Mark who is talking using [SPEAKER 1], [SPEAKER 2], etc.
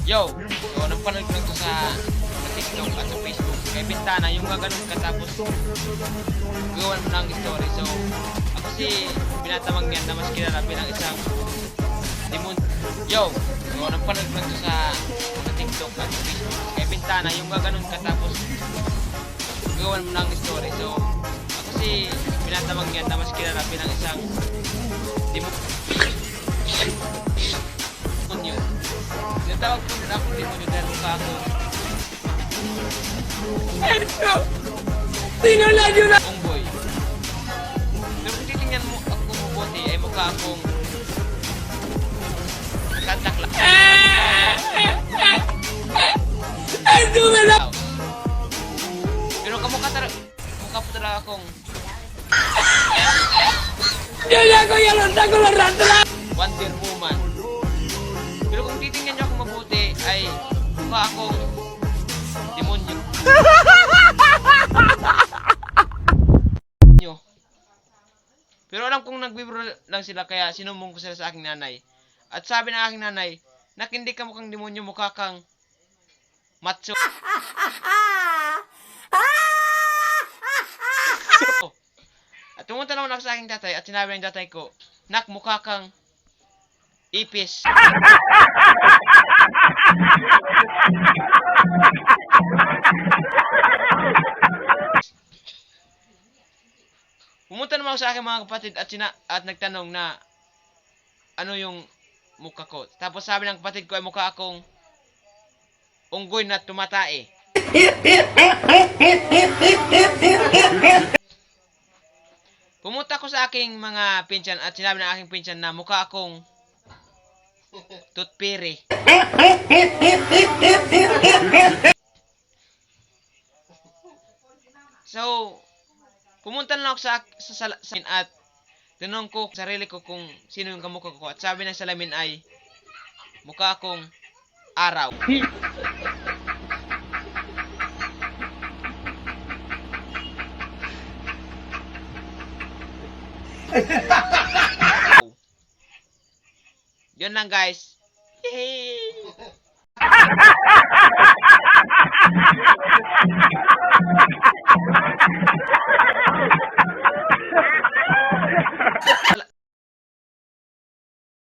[SPEAKER 1] Yo! So, napanood ko lang to sa TikTok at sa Facebook. Kay Bintana, yung gaganon ka tapos gawan mo ng story. So, ako si binatamang yan na mas kilala bilang isang demon. Yo! So, napanood ko lang to sa TikTok at sa Facebook. Kay Bintana, yung gaganon ka tapos gawan mo ng story. So, ako si binatamang yan na mas kilala bilang isang demon. Tawag ko na ako din mo dahil mukha ako.
[SPEAKER 2] Tinulad yun na!
[SPEAKER 1] Ongboy. Pero kung titingnan mo ako mabuti ay mukha akong Santa Claus.
[SPEAKER 2] Ay, dumala!
[SPEAKER 1] Pero mukha po talaga akong
[SPEAKER 2] Yan ako yan! Ang tago lang rata!
[SPEAKER 1] Wonder Woman. Pero kung titingnan niyo ako mabuti ay mukha akong demonyo. Pero alam kong nagbibiro lang sila kaya sinumbong ko sila sa aking nanay. At sabi ng aking nanay, nak hindi ka mukhang demonyo, mukha kang macho. At pumunta naman ako sa aking tatay at sinabi ng tatay ko, nak mukha kang ipis. Pumunta naman ako sa aking mga kapatid at nagtanong na ano yung mukha ko. Tapos sabi ng kapatid ko ay mukha akong unggoy na tumatae. Pumunta ako sa aking mga pinsan at sinabi ng aking pinsan na mukha akong tutpiri. So, pumunta na ako sa salamin at tinanong ko sarili ko kung sino yung kamukha ko. At sabi ng salamin ay mukha akong araw. Yun lang guys. Yay!